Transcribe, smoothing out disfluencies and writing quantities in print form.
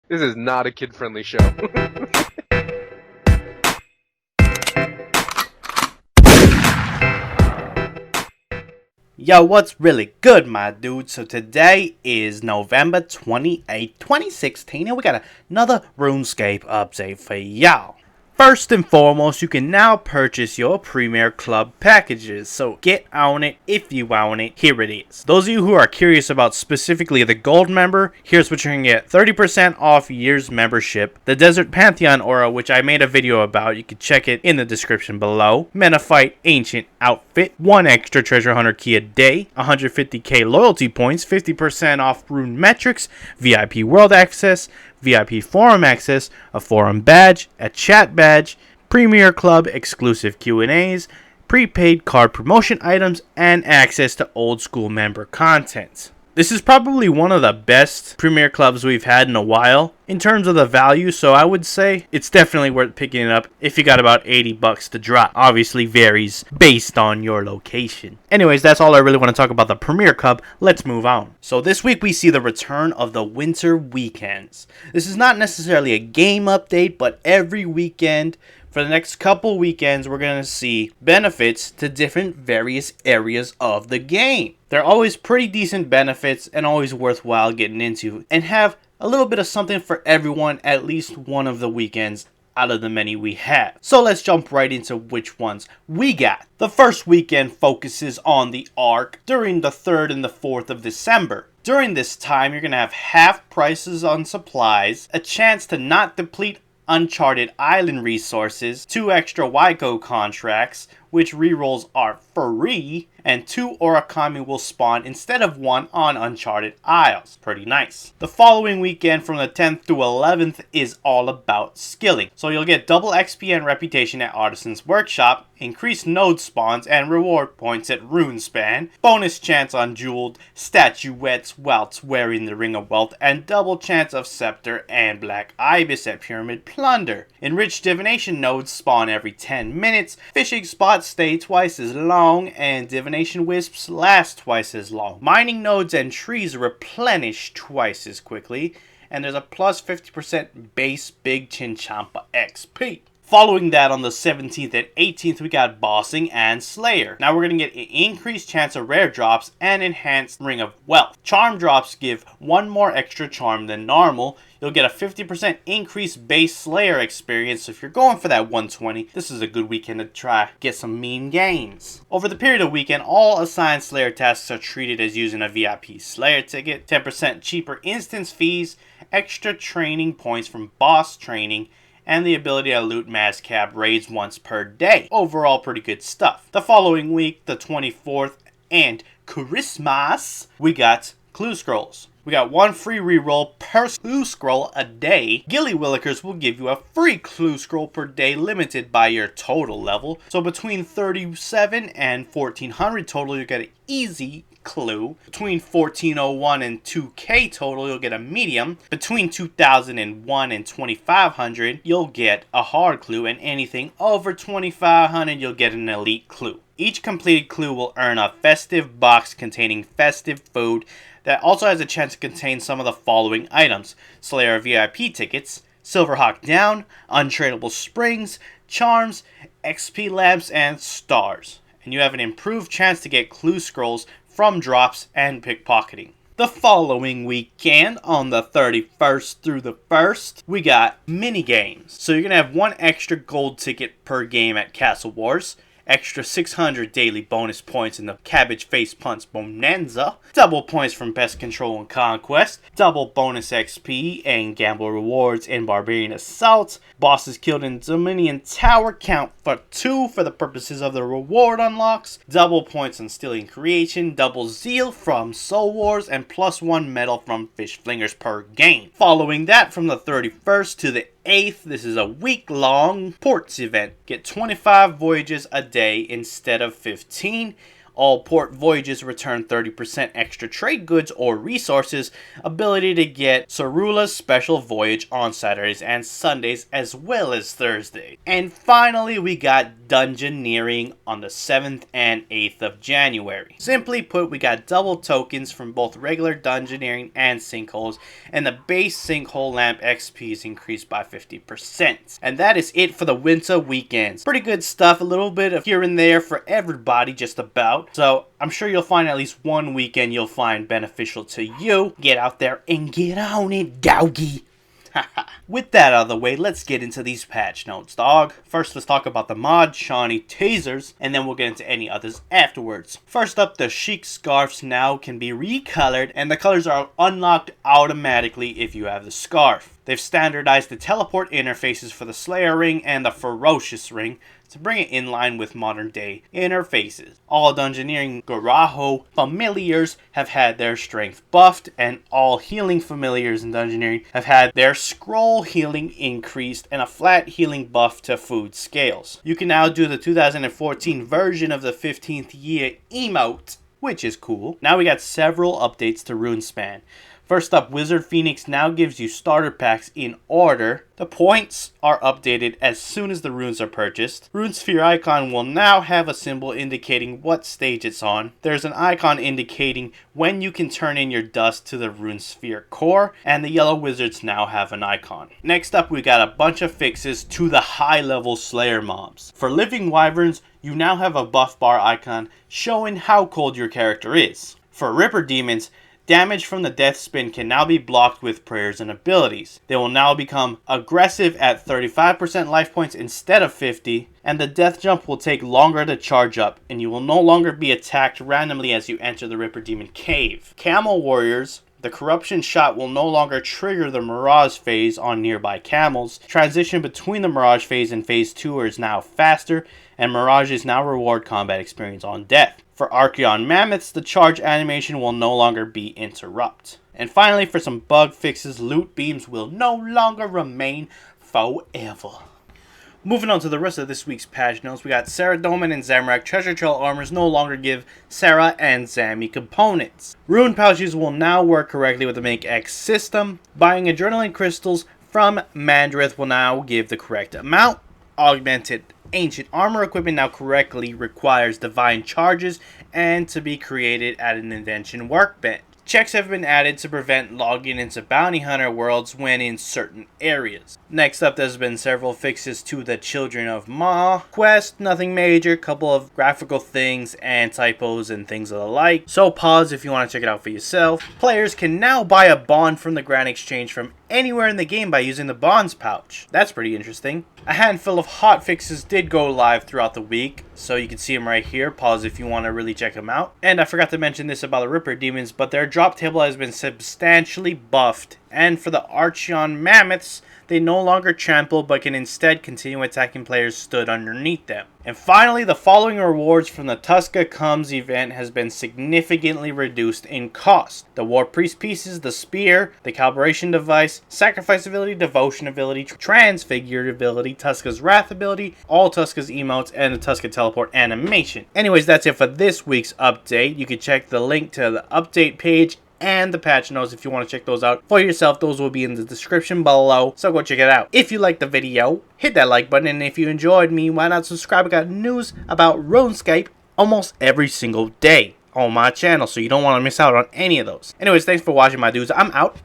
This is not a kid-friendly show. Yo, what's really good, my dude? So today is November 28th, 2016, and we got another RuneScape update for y'all. First and foremost, you can now purchase your Premier Club packages, so get on it if you want it. Here it is. Those of you who are curious about specifically the Gold member, here's what you're going to get. 30% off year's membership. The Desert Pantheon Aura, which I made a video about, you can check it in the description below. Menafite Ancient Outfit, 1 extra treasure hunter key a day, 150k loyalty points, 50% off rune metrics, VIP world access, VIP forum access, a forum badge, a chat badge, Premier Club exclusive Q&As, prepaid card promotion items, and access to old school member content. This is probably one of the best Premier Clubs we've had in a while in terms of the value, so I would say it's definitely worth picking it up if you got about 80 bucks to drop. Obviously varies based on your location. Anyways, that's all I really want to talk about the Premier Club. Let's move on. So this week we see the return of the winter weekends. This is not necessarily a game update, but every weekend for the next couple weekends, we're going to see benefits to different various areas of the game. They're always pretty decent benefits and always worthwhile getting into, and have a little bit of something for everyone at least one of the weekends out of the many we have. So let's jump right into which ones we got. The first weekend focuses on the Ark during the 3rd and the 4th of December. During this time, you're going to have half prices on supplies, a chance to not deplete Uncharted Island resources, 2 extra Waiko contracts, which rerolls are free, and 2 Origami will spawn instead of 1 on Uncharted Isles. Pretty nice. The following weekend from the 10th to 11th is all about skilling. So you'll get double XP and reputation at Artisan's Workshop, increased node spawns and reward points at Runespan, bonus chance on jeweled statuettes whilst wearing the Ring of Wealth, and double chance of Scepter and Black Ibis at Pyramid Plunder. Enriched divination nodes spawn every 10 minutes, fishing spots stay twice as long, and divination wisps last twice as long. Mining nodes and trees replenish twice as quickly, and there's a plus 50% base Big Chinchampa XP. Following that, on the 17th and 18th, we got Bossing and Slayer. Now we're going to get an increased chance of rare drops and enhanced Ring of Wealth. Charm drops give 1 more extra charm than normal. You'll get a 50% increased base Slayer experience, so if you're going for that 120, this is a good weekend to try get some mean gains. Over the period of weekend, all assigned Slayer tasks are treated as using a VIP Slayer ticket, 10% cheaper instance fees, extra training points from boss training, and the ability to loot Mazcab raids once per day. Overall, pretty good stuff. The following week, the 24th and Christmas, we got Clue Scrolls. We got 1 free reroll per clue scroll a day. Gilly Willikers will give you a free clue scroll per day limited by your total level. So between 37 and 1400 total, you get an easy clue. Between 1401 and 2k total, you'll get a medium. Between 2001 and 2500, you'll get a hard clue, and anything over 2500, you'll get an elite clue. Each completed clue will earn a festive box containing festive food that also has a chance to contain some of the following items: Slayer VIP tickets, Silverhawk Down, Untradeable Springs, Charms, XP Lamps, and Stars. And you have an improved chance to get clue scrolls from drops and pickpocketing. The following weekend, on the 31st through the 1st, we got mini games. So you're going to have 1 extra gold ticket per game at Castle Wars, extra 600 daily bonus points in the Cabbage Face Punch Bonanza, double points from Pest Control and Conquest, double bonus XP and Gamble rewards in Barbarian Assault, bosses killed in Dominion Tower count for 2 for the purposes of the reward unlocks, double points on Stealing Creation, double zeal from Soul Wars, and +1 medal from Fish Flingers per game. Following that, from the 31st to the 8th, this is a week-long ports event. Get 25 voyages a day instead of 15. All port voyages return 30% extra trade goods or resources, ability to get Cerula's special voyage on Saturdays and Sundays as well as Thursday. And finally, we got Dungeoneering on the 7th and 8th of January. Simply put, we got double tokens from both regular Dungeoneering and sinkholes, and the base sinkhole lamp XP is increased by 50%. And that is it for the winter weekends. Pretty good stuff, a little bit of here and there for everybody just about. So I'm sure you'll find at least one weekend you'll find beneficial to you. Get out there and get on it, doggy. With that out of the way, let's get into these patch notes, dog. First, let's talk about the mod Shawnee tasers, and then we'll get into any others afterwards. First up, the chic scarves now can be recolored, and the colors are unlocked automatically if you have the scarf. They've standardized the teleport interfaces for the Slayer ring and the Ferocious ring to bring it in line with modern day interfaces. All Dungeoneering Garaho familiars have had their strength buffed, and all healing familiars in Dungeoneering have had their scroll healing increased and a flat healing buff to food scales. You can now do the 2014 version of the 15th year emote, which is cool. Now we got several updates to RuneSpan. First up, Wizard Phoenix now gives you starter packs in order. The points are updated as soon as the runes are purchased. RuneSphere icon will now have a symbol indicating what stage it's on. There's an icon indicating when you can turn in your dust to the RuneSphere core, and the yellow wizards now have an icon. Next up, we got a bunch of fixes to the high level Slayer mobs. For Living Wyverns, you now have a buff bar icon showing how cold your character is. For Ripper Demons, damage from the death spin can now be blocked with prayers and abilities. They will now become aggressive at 35% life points instead of 50, and the death jump will take longer to charge up, and you will no longer be attacked randomly as you enter the Ripper Demon cave. Camel Warriors, the corruption shot will no longer trigger the Mirage phase on nearby camels. Transition between the Mirage phase and phase 2 is now faster, and Mirages now reward combat experience on death. For Archeon Mammoths, the charge animation will no longer be interrupt. And finally, for some bug fixes, loot beams will no longer remain forever. Moving on to the rest of this week's patch notes, we got Sarah Doman and Zamorak treasure trail armors no longer give Sarah and Zami components. Rune pouches will now work correctly with the Make X system. Buying adrenaline crystals from Mandrith will now give the correct amount. Augmented ancient armor equipment now correctly requires divine charges and to be created at an invention workbench. Checks have been added to prevent logging into bounty hunter worlds when in certain areas. Next up, there's been several fixes to the Children of Ma quest. Nothing major, couple of graphical things and typos and things of the like. So pause if you want to check it out for yourself. Players can now buy a bond from the Grand Exchange from anywhere in the game by using the bonds pouch. That's pretty interesting. A handful of hot fixes did go live throughout the week, so you can see them right here. Pause if you want to really check them out. And I forgot to mention this about the Ripper Demons, but their drop table has been substantially buffed. And for the Archeon Mammoths, they no longer trample but can instead continue attacking players stood underneath them. And finally, the following rewards from the Tuska Comes event has been significantly reduced in cost. The War Priest pieces, the Spear, the Calibration Device, Sacrifice ability, Devotion ability, Transfigured ability, Tuska's Wrath ability, all Tuska's emotes, and the Tuska Teleport animation. Anyways, that's it for this week's update. You can check the link to the update page and the patch notes if you want to check those out for yourself. Those will be in the description below, so go check it out. If you liked the video, hit that like button, and if you enjoyed me, why not subscribe? I got news about RuneScape almost every single day on my channel, so you don't want to miss out on any of those. Anyways, thanks for watching, my dudes. I'm out.